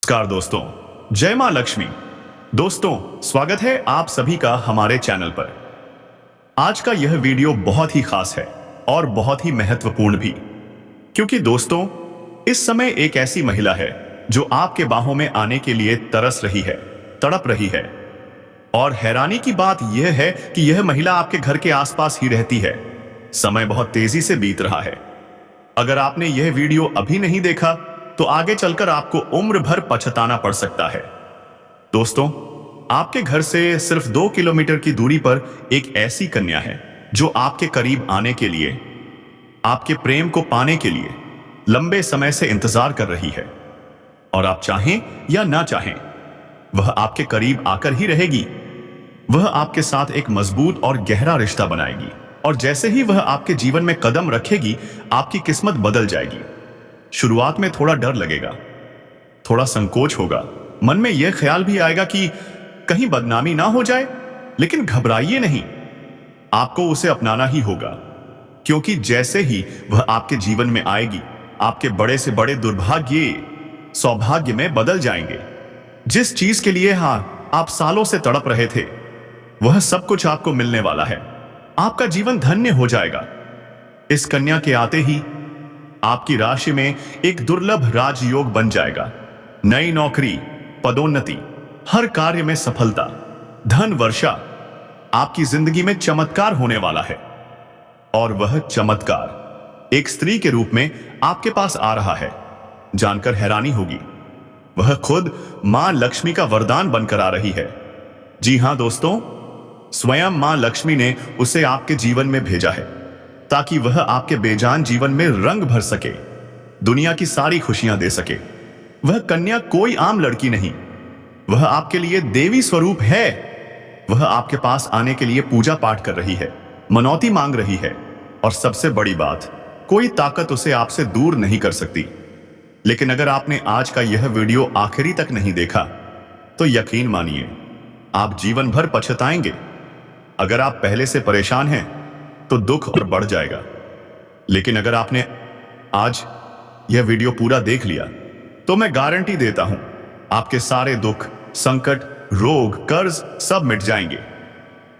नमस्कार दोस्तों, जय मां लक्ष्मी। दोस्तों, स्वागत है आप सभी का हमारे चैनल पर। आज का यह वीडियो बहुत ही खास है और बहुत ही महत्वपूर्ण भी, क्योंकि दोस्तों इस समय एक ऐसी महिला है जो आपके बाहों में आने के लिए तरस रही है, तड़प रही है। और हैरानी की बात यह है कि यह महिला आपके घर के आसपास ही रहती है। समय बहुत तेजी से बीत रहा है। अगर आपने यह वीडियो अभी नहीं देखा तो आगे चलकर आपको उम्र भर पछताना पड़ सकता है। दोस्तों, आपके घर से सिर्फ 2 किलोमीटर की दूरी पर एक ऐसी कन्या है जो आपके करीब आने के लिए, आपके प्रेम को पाने के लिए लंबे समय से इंतजार कर रही है। और आप चाहें या ना चाहें, वह आपके करीब आकर ही रहेगी। वह आपके साथ एक मजबूत और गहरा रिश्ता बनाएगी, और जैसे ही वह आपके जीवन में कदम रखेगी, आपकी किस्मत बदल जाएगी। शुरुआत में थोड़ा डर लगेगा, थोड़ा संकोच होगा, मन में यह ख्याल भी आएगा कि कहीं बदनामी ना हो जाए। लेकिन घबराइए नहीं, आपको उसे अपनाना ही होगा, क्योंकि जैसे ही वह आपके जीवन में आएगी, आपके बड़े से बड़े दुर्भाग्य सौभाग्य में बदल जाएंगे। जिस चीज के लिए आप सालों से तड़प रहे थे, वह सब कुछ आपको मिलने वाला है। आपका जीवन धन्य हो जाएगा। इस कन्या के आते ही आपकी राशि में एक दुर्लभ राजयोग बन जाएगा। नई नौकरी, पदोन्नति, हर कार्य में सफलता, धन वर्षा, आपकी जिंदगी में चमत्कार होने वाला है। और वह चमत्कार एक स्त्री के रूप में आपके पास आ रहा है। जानकर हैरानी होगी, वह खुद मां लक्ष्मी का वरदान बनकर आ रही है। जी हां दोस्तों, स्वयं मां लक्ष्मी ने उसे आपके जीवन में भेजा है ताकि वह आपके बेजान जीवन में रंग भर सके, दुनिया की सारी खुशियां दे सके। वह कन्या कोई आम लड़की नहीं, वह आपके लिए देवी स्वरूप है। वह आपके पास आने के लिए पूजा पाठ कर रही है, मनौती मांग रही है, और सबसे बड़ी बात, कोई ताकत उसे आपसे दूर नहीं कर सकती। लेकिन अगर आपने आज का यह वीडियो आखिरी तक नहीं देखा तो यकीन मानिए, आप जीवन भर पछताएंगे। अगर आप पहले से परेशान हैं तो दुख और बढ़ जाएगा, लेकिन अगर आपने आज यह वीडियो पूरा देख लिया तो मैं गारंटी देता हूं, आपके सारे दुख, संकट, रोग, कर्ज सब मिट जाएंगे।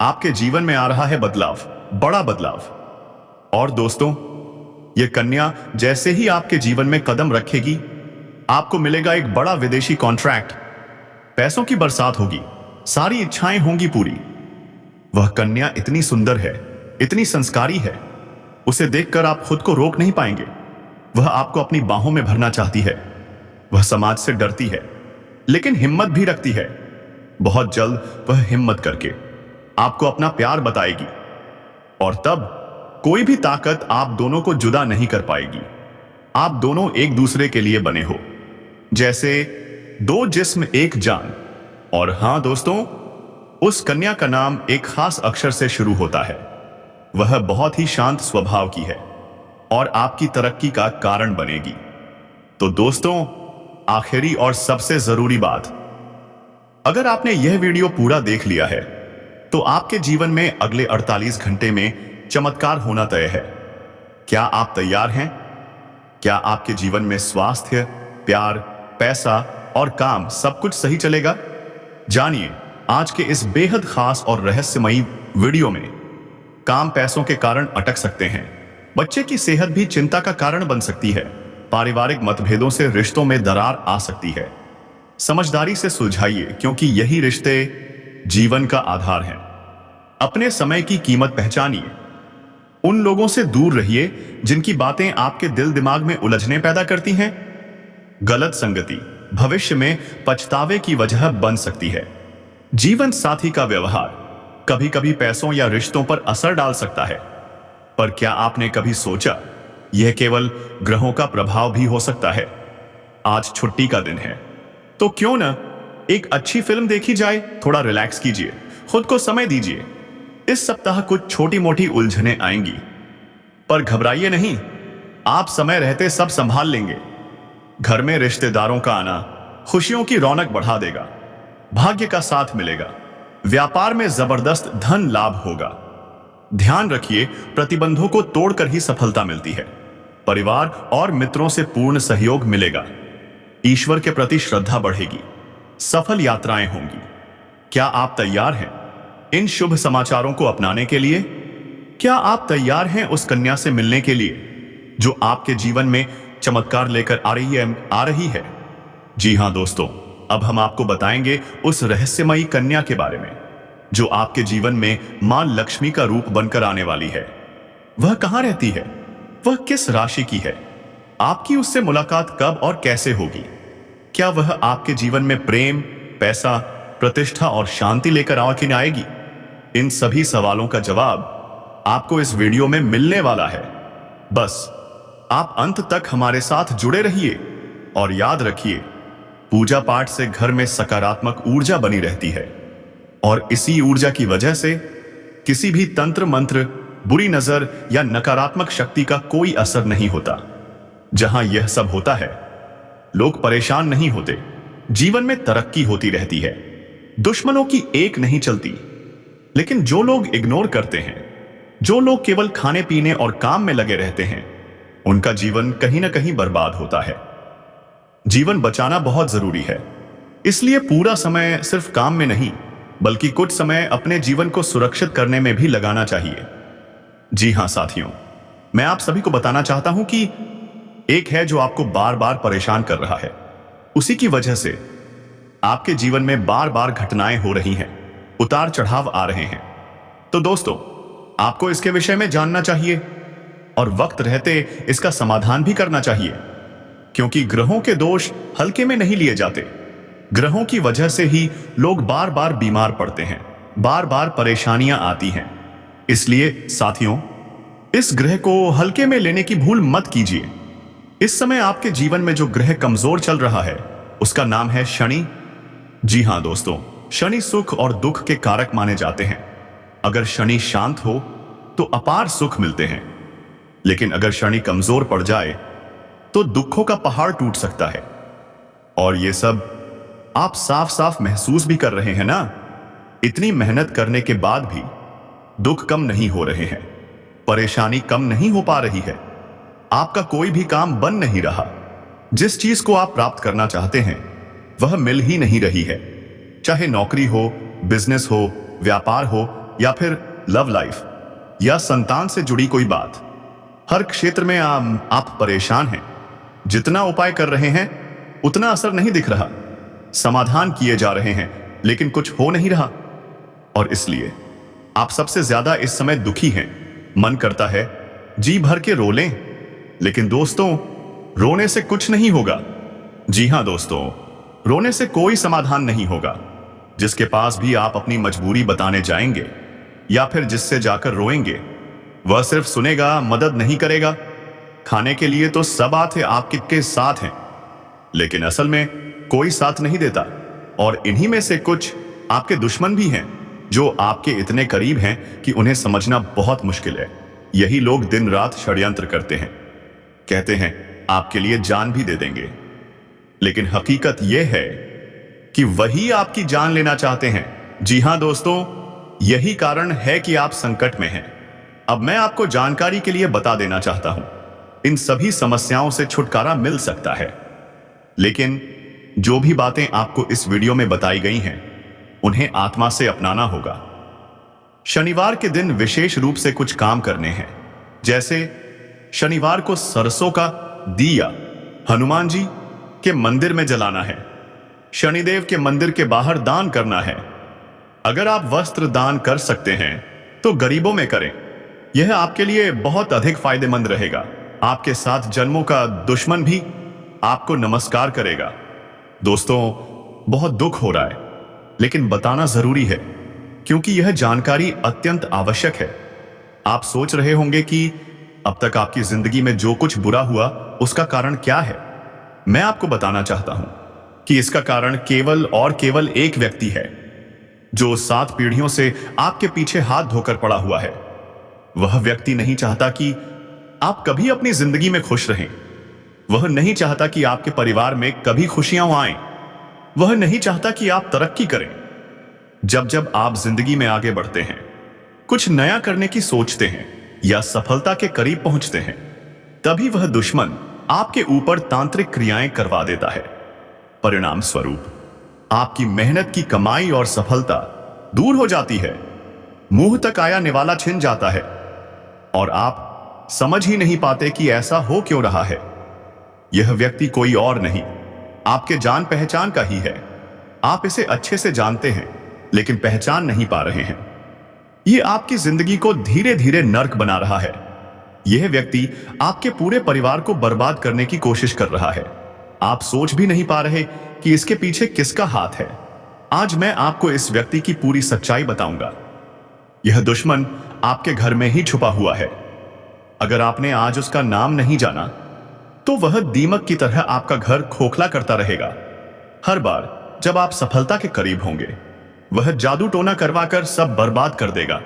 आपके जीवन में आ रहा है बदलाव, बड़ा बदलाव। और दोस्तों, यह कन्या जैसे ही आपके जीवन में कदम रखेगी, आपको मिलेगा एक बड़ा विदेशी कॉन्ट्रैक्ट, पैसों की बरसात होगी, सारी इच्छाएं होंगी पूरी। वह कन्या इतनी सुंदर है, इतनी संस्कारी है, उसे देखकर आप खुद को रोक नहीं पाएंगे। वह आपको अपनी बाहों में भरना चाहती है। वह समाज से डरती है, लेकिन हिम्मत भी रखती है। बहुत जल्द वह हिम्मत करके आपको अपना प्यार बताएगी, और तब कोई भी ताकत आप दोनों को जुदा नहीं कर पाएगी। आप दोनों एक दूसरे के लिए बने हो, जैसे दो जिस्म एक जान। और हां दोस्तों, उस कन्या का नाम एक खास अक्षर से शुरू होता है। वह बहुत ही शांत स्वभाव की है और आपकी तरक्की का कारण बनेगी। तो दोस्तों, आखिरी और सबसे जरूरी बात, अगर आपने यह वीडियो पूरा देख लिया है तो आपके जीवन में अगले 48 घंटे में चमत्कार होना तय है। क्या आप तैयार हैं? क्या आपके जीवन में स्वास्थ्य, प्यार, पैसा और काम सब कुछ सही चलेगा? जानिए आज के इस बेहद खास और रहस्यमयी वीडियो में। काम पैसों के कारण अटक सकते हैं, बच्चे की सेहत भी चिंता का कारण बन सकती है, पारिवारिक मतभेदों से रिश्तों में दरार आ सकती है। समझदारी से सुलझाइए, क्योंकि यही रिश्ते जीवन का आधार हैं। अपने समय की कीमत पहचानिए। उन लोगों से दूर रहिए जिनकी बातें आपके दिल दिमाग में उलझने पैदा करती हैं। गलत संगति भविष्य में पछतावे की वजह बन सकती है। जीवन साथी का व्यवहार कभी कभी पैसों या रिश्तों पर असर डाल सकता है, पर क्या आपने कभी सोचा यह केवल ग्रहों का प्रभाव भी हो सकता है? आज छुट्टी का दिन है, तो क्यों न एक अच्छी फिल्म देखी जाए। थोड़ा रिलैक्स कीजिए, खुद को समय दीजिए। इस सप्ताह कुछ छोटी मोटी उलझनें आएंगी, पर घबराइए नहीं, आप समय रहते सब संभाल लेंगे। घर में रिश्तेदारों का आना खुशियों की रौनक बढ़ा देगा, भाग्य का साथ मिलेगा, व्यापार में जबरदस्त धन लाभ होगा। ध्यान रखिए, प्रतिबंधों को तोड़कर ही सफलता मिलती है। परिवार और मित्रों से पूर्ण सहयोग मिलेगा। ईश्वर के प्रति श्रद्धा बढ़ेगी, सफल यात्राएं होंगी। क्या आप तैयार हैं इन शुभ समाचारों को अपनाने के लिए? क्या आप तैयार हैं उस कन्या से मिलने के लिए जो आपके जीवन में चमत्कार लेकर आ रही है? जी हां दोस्तों, अब हम आपको बताएंगे उस रहस्यमयी कन्या के बारे में जो आपके जीवन में मां लक्ष्मी का रूप बनकर आने वाली है। वह कहां रहती है? वह किस राशि की है? आपकी उससे मुलाकात कब और कैसे होगी? क्या वह आपके जीवन में प्रेम, पैसा, प्रतिष्ठा और शांति लेकर आएगी? इन सभी सवालों का जवाब आपको इस वीडियो में मिलने वाला है। बस आप अंत तक हमारे साथ जुड़े रहिए और याद रखिए, पूजा पाठ से घर में सकारात्मक ऊर्जा बनी रहती है और इसी ऊर्जा की वजह से किसी भी तंत्र मंत्र, बुरी नजर या नकारात्मक शक्ति का कोई असर नहीं होता। जहां यह सब होता है, लोग परेशान नहीं होते, जीवन में तरक्की होती रहती है, दुश्मनों की एक नहीं चलती। लेकिन जो लोग इग्नोर करते हैं, जो लोग केवल खाने पीने और काम में लगे रहते हैं, उनका जीवन कहीं ना कहीं बर्बाद होता है। जीवन बचाना बहुत जरूरी है, इसलिए पूरा समय सिर्फ काम में नहीं बल्कि कुछ समय अपने जीवन को सुरक्षित करने में भी लगाना चाहिए। जी हां साथियों, मैं आप सभी को बताना चाहता हूं कि एक है जो आपको बार बार परेशान कर रहा है। उसी की वजह से आपके जीवन में बार बार घटनाएं हो रही हैं, उतार चढ़ाव आ रहे हैं। तो दोस्तों, आपको इसके विषय में जानना चाहिए और वक्त रहते इसका समाधान भी करना चाहिए, क्योंकि ग्रहों के दोष हल्के में नहीं लिए जाते। ग्रहों की वजह से ही लोग बार बार बीमार पड़ते हैं, बार बार परेशानियां आती हैं। इसलिए साथियों, इस ग्रह को हल्के में लेने की भूल मत कीजिए। इस समय आपके जीवन में जो ग्रह कमजोर चल रहा है उसका नाम है शनि। जी हां दोस्तों, शनि सुख और दुख के कारक माने जाते हैं। अगर शनि शांत हो तो अपार सुख मिलते हैं, लेकिन अगर शनि कमजोर पड़ जाए तो दुखों का पहाड़ टूट सकता है। और ये सब आप साफ साफ महसूस भी कर रहे हैं ना। इतनी मेहनत करने के बाद भी दुख कम नहीं हो रहे हैं, परेशानी कम नहीं हो पा रही है, आपका कोई भी काम बन नहीं रहा। जिस चीज को आप प्राप्त करना चाहते हैं वह मिल ही नहीं रही है, चाहे नौकरी हो, बिजनेस हो, व्यापार हो या फिर लव लाइफ या संतान से जुड़ी कोई बात। हर क्षेत्र में आप परेशान हैं। जितना उपाय कर रहे हैं उतना असर नहीं दिख रहा। समाधान किए जा रहे हैं लेकिन कुछ हो नहीं रहा, और इसलिए आप सबसे ज्यादा इस समय दुखी हैं। मन करता है जी भर के रो लें, लेकिन दोस्तों, रोने से कुछ नहीं होगा। जी हां दोस्तों, रोने से कोई समाधान नहीं होगा। जिसके पास भी आप अपनी मजबूरी बताने जाएंगे या फिर जिससे जाकर रोएंगे, वह सिर्फ सुनेगा, मदद नहीं करेगा। खाने के लिए तो सब आते आपके साथ हैं, लेकिन असल में कोई साथ नहीं देता। और इन्हीं में से कुछ आपके दुश्मन भी हैं जो आपके इतने करीब हैं कि उन्हें समझना बहुत मुश्किल है। यही लोग दिन रात षड्यंत्र करते हैं, कहते हैं आपके लिए जान भी दे देंगे, लेकिन हकीकत यह है कि वही आपकी जान लेना चाहते हैं। जी हां दोस्तों, यही कारण है कि आप संकट में हैं। अब मैं आपको जानकारी के लिए बता देना चाहता हूं, इन सभी समस्याओं से छुटकारा मिल सकता है, लेकिन जो भी बातें आपको इस वीडियो में बताई गई हैं उन्हें आत्मा से अपनाना होगा। शनिवार के दिन विशेष रूप से कुछ काम करने हैं, जैसे शनिवार को सरसों का दिया हनुमान जी के मंदिर में जलाना है, शनिदेव के मंदिर के बाहर दान करना है। अगर आप वस्त्र दान कर सकते हैं तो गरीबों में करें, यह आपके लिए बहुत अधिक फायदेमंद रहेगा। आपके साथ जन्मों का दुश्मन भी आपको नमस्कार करेगा। दोस्तों, बहुत दुख हो रहा है, लेकिन बताना जरूरी है क्योंकि यह जानकारी अत्यंत आवश्यक है। आप सोच रहे होंगे कि अब तक आपकी जिंदगी में जो कुछ बुरा हुआ उसका कारण क्या है। मैं आपको बताना चाहता हूं कि इसका कारण केवल और केवल एक व्यक्ति है जो 7 पीढ़ियों से आपके पीछे हाथ धोकर पड़ा हुआ है। वह व्यक्ति नहीं चाहता कि आप कभी अपनी जिंदगी में खुश रहें। वह नहीं चाहता कि आपके परिवार में कभी खुशियां आएं। वह नहीं चाहता कि आप तरक्की करें। जब जब आप जिंदगी में आगे बढ़ते हैं, कुछ नया करने की सोचते हैं या सफलता के करीब पहुंचते हैं, तभी वह दुश्मन आपके ऊपर तांत्रिक क्रियाएं करवा देता है। परिणाम स्वरूप आपकी मेहनत की कमाई और सफलता दूर हो जाती है। मुंह तक आया निवाला छिन जाता है और आप समझ ही नहीं पाते कि ऐसा हो क्यों रहा है। यह व्यक्ति कोई और नहीं, आपके जान पहचान का ही है। आप इसे अच्छे से जानते हैं लेकिन पहचान नहीं पा रहे हैं। यह आपकी जिंदगी को धीरे धीरे नर्क बना रहा है। यह व्यक्ति आपके पूरे परिवार को बर्बाद करने की कोशिश कर रहा है। आप सोच भी नहीं पा रहे कि इसके पीछे किसका हाथ है। आज मैं आपको इस व्यक्ति की पूरी सच्चाई बताऊंगा। यह दुश्मन आपके घर में ही छुपा हुआ है। अगर आपने आज उसका नाम नहीं जाना तो वह दीमक की तरह आपका घर खोखला करता रहेगा। हर बार जब आप सफलता के करीब होंगे वह जादू टोना करवाकर सब बर्बाद कर देगा।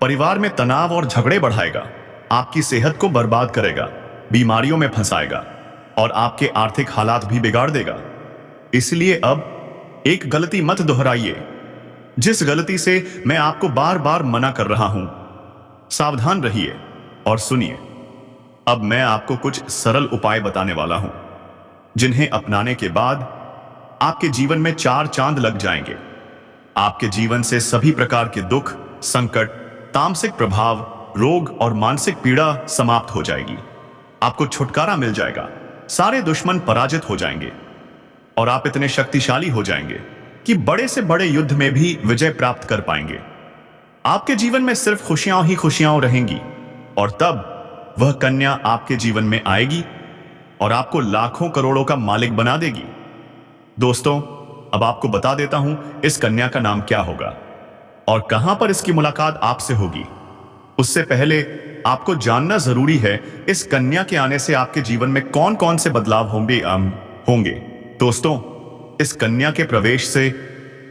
परिवार में तनाव और झगड़े बढ़ाएगा, आपकी सेहत को बर्बाद करेगा, बीमारियों में फंसाएगा और आपके आर्थिक हालात भी बिगाड़ देगा। इसलिए अब एक गलती मत दोहराइए, जिस गलती से मैं आपको बार बार मना कर रहा हूं। सावधान रहिए और सुनिए। अब मैं आपको कुछ सरल उपाय बताने वाला हूं, जिन्हें अपनाने के बाद आपके जीवन में 4 चांद लग जाएंगे। आपके जीवन से सभी प्रकार के दुख, संकट, तामसिक प्रभाव, रोग और मानसिक पीड़ा समाप्त हो जाएगी। आपको छुटकारा मिल जाएगा, सारे दुश्मन पराजित हो जाएंगे और आप इतने शक्तिशाली हो जाएंगे कि बड़े से बड़े युद्ध में भी विजय प्राप्त कर पाएंगे। आपके जीवन में सिर्फ खुशियां ही खुशियां रहेंगी और तब वह कन्या आपके जीवन में आएगी और आपको लाखों करोड़ों का मालिक बना देगी। दोस्तों, अब आपको बता देता हूं इस कन्या का नाम क्या होगा और कहां पर इसकी मुलाकात आपसे होगी। उससे पहले आपको जानना जरूरी है इस कन्या के आने से आपके जीवन में कौन कौन से बदलाव होंगे। दोस्तों, इस कन्या के प्रवेश से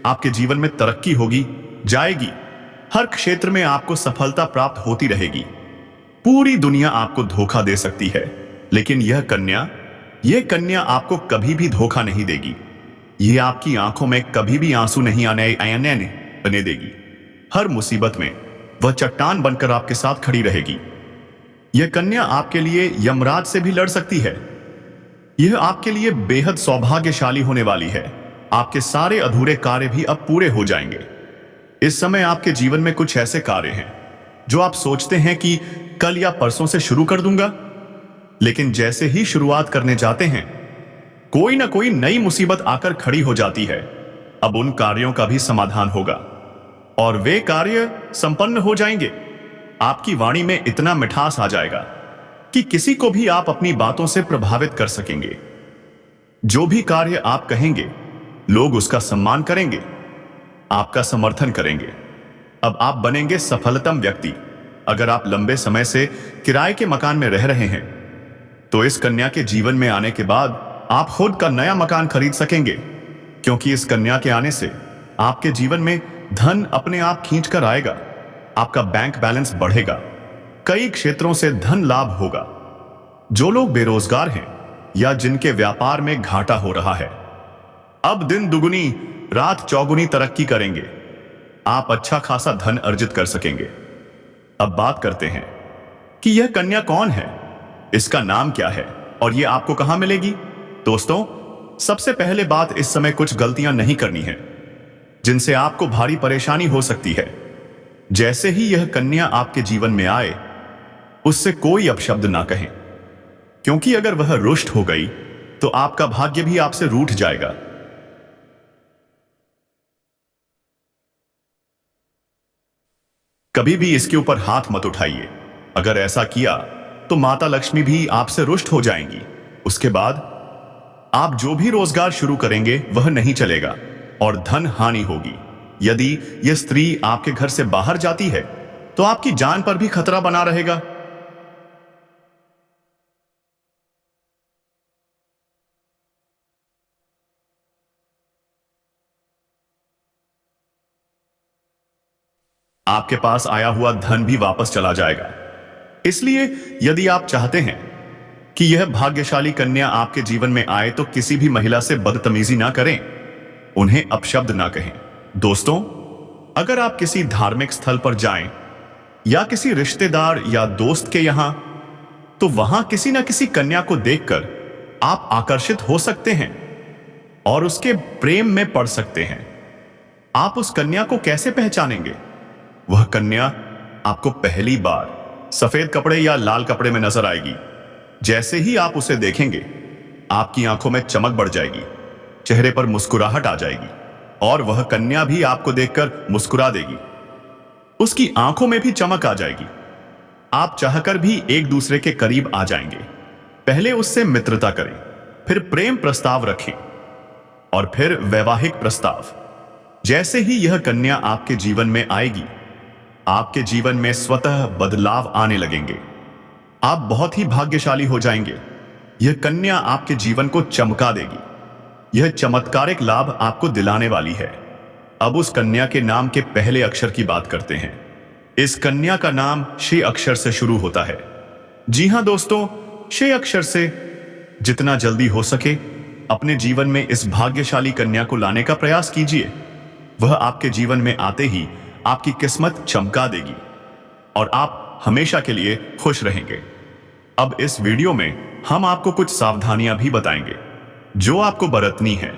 आपके जीवन में तरक्की होगी जाएगी। हर क्षेत्र में आपको सफलता प्राप्त होती रहेगी। पूरी दुनिया आपको धोखा दे सकती है, लेकिन यह कन्या आपको कभी भी धोखा नहीं देगी। यह आपकी आंखों में कभी भी आंसू नहीं आने देगी। हर मुसीबत में वह चट्टान बनकर आपके साथ खड़ी रहेगी। यह कन्या आपके लिए यमराज से भी लड़ सकती है। यह आपके लिए बेहद सौभाग्यशाली होने वाली है। आपके सारे अधूरे कार्य भी अब पूरे हो जाएंगे। इस समय आपके जीवन में कुछ ऐसे कार्य हैं जो आप सोचते हैं कि कल या परसों से शुरू कर दूंगा, लेकिन जैसे ही शुरुआत करने जाते हैं कोई ना कोई नई मुसीबत आकर खड़ी हो जाती है। अब उन कार्यों का भी समाधान होगा और वे कार्य संपन्न हो जाएंगे। आपकी वाणी में इतना मिठास आ जाएगा कि किसी को भी आप अपनी बातों से प्रभावित कर सकेंगे। जो भी कार्य आप कहेंगे लोग उसका सम्मान करेंगे, आपका समर्थन करेंगे। अब आप बनेंगे सफलतम व्यक्ति। अगर आप लंबे समय से किराए के मकान में रह रहे हैं तो इस कन्या के जीवन में आने के बाद आप खुद का नया मकान खरीद सकेंगे, क्योंकि इस कन्या के आने से आपके जीवन में धन अपने आप खींच कर आएगा। आपका बैंक बैलेंस बढ़ेगा, कई क्षेत्रों से धन लाभ होगा। जो लोग बेरोजगार हैं या जिनके व्यापार में घाटा हो रहा है, अब दिन दुगुनी रात चौगुनी तरक्की करेंगे। आप अच्छा खासा धन अर्जित कर सकेंगे। अब बात करते हैं कि यह कन्या कौन है, इसका नाम क्या है और यह आपको कहां मिलेगी। दोस्तों, सबसे पहले बात, इस समय कुछ गलतियां नहीं करनी है जिनसे आपको भारी परेशानी हो सकती है। जैसे ही यह कन्या आपके जीवन में आए उससे कोई अपशब्द ना कहें, क्योंकि अगर वह रुष्ट हो गई तो आपका भाग्य भी आपसे रूठ जाएगा। कभी भी इसके ऊपर हाथ मत उठाइए। अगर ऐसा किया तो माता लक्ष्मी भी आपसे रुष्ट हो जाएंगी। उसके बाद आप जो भी रोजगार शुरू करेंगे वह नहीं चलेगा और धन हानि होगी। यदि यह स्त्री आपके घर से बाहर जाती है तो आपकी जान पर भी खतरा बना रहेगा। आपके पास आया हुआ धन भी वापस चला जाएगा। इसलिए यदि आप चाहते हैं कि यह भाग्यशाली कन्या आपके जीवन में आए तो किसी भी महिला से बदतमीजी ना करें, उन्हें अपशब्द ना कहें। दोस्तों, अगर आप किसी धार्मिक स्थल पर जाएं या किसी रिश्तेदार या दोस्त के यहां, तो वहां किसी ना किसी कन्या को देखकर आप आकर्षित हो सकते हैं। और उसके प्रेम में पड़ सकते हैं। आप उस कन्या को कैसे पहचानेंगे? वह कन्या आपको पहली बार सफेद कपड़े या लाल कपड़े में नजर आएगी। जैसे ही आप उसे देखेंगे, आपकी आंखों में चमक बढ़ जाएगी, चेहरे पर मुस्कुराहट आ जाएगी और वह कन्या भी आपको देखकर मुस्कुरा देगी। उसकी आंखों में भी चमक आ जाएगी। आप चाहकर भी एक दूसरे के करीब आ जाएंगे। पहले उससे मित्रता करें, फिर प्रेम प्रस्ताव रखें और फिर वैवाहिक प्रस्ताव। जैसे ही यह कन्या आपके जीवन में आएगी, आपके जीवन में स्वतः बदलाव आने लगेंगे। आप बहुत ही भाग्यशाली हो जाएंगे। यह कन्या आपके जीवन को चमका देगी। यह चमत्कारिक लाभ आपको दिलाने वाली है। अब उस कन्या के नाम के पहले अक्षर की बात करते हैं। इस कन्या का नाम शे अक्षर से शुरू होता है। जी हां दोस्तों, शे अक्षर से जितना जल्दी हो सके अपने जीवन में इस भाग्यशाली कन्या को लाने का प्रयास कीजिए। वह आपके जीवन में आते ही आपकी किस्मत चमका देगी और आप हमेशा के लिए खुश रहेंगे। अब इस वीडियो में हम आपको कुछ सावधानियां भी बताएंगे जो आपको बरतनी है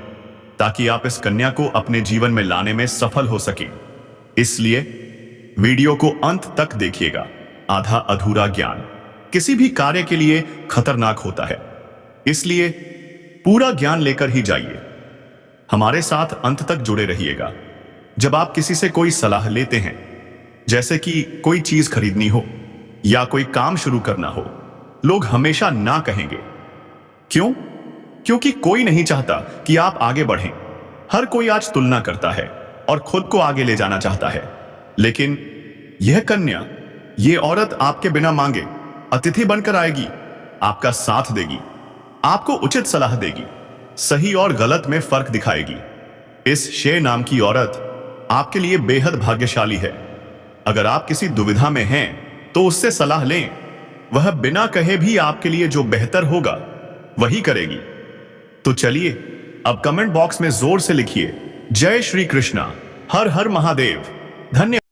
ताकि आप इस कन्या को अपने जीवन में लाने में सफल हो सकें। इसलिए वीडियो को अंत तक देखिएगा। आधा अधूरा ज्ञान किसी भी कार्य के लिए खतरनाक होता है, इसलिए पूरा ज्ञान लेकर ही जाइए। हमारे साथ अंत तक जुड़े रहिएगा। जब आप किसी से कोई सलाह लेते हैं, जैसे कि कोई चीज खरीदनी हो या कोई काम शुरू करना हो, लोग हमेशा ना कहेंगे। क्यों? क्योंकि कोई नहीं चाहता कि आप आगे बढ़ें। हर कोई आज तुलना करता है और खुद को आगे ले जाना चाहता है। लेकिन यह कन्या, यह औरत आपके बिना मांगे अतिथि बनकर आएगी, आपका साथ देगी, आपको उचित सलाह देगी, सही और गलत में फर्क दिखाएगी। इस शे नाम की औरत आपके लिए बेहद भाग्यशाली है। अगर आप किसी दुविधा में हैं तो उससे सलाह लें। वह बिना कहे भी आपके लिए जो बेहतर होगा वही करेगी। तो चलिए अब कमेंट बॉक्स में जोर से लिखिए, जय श्री कृष्णा, हर हर महादेव। धन्यवाद।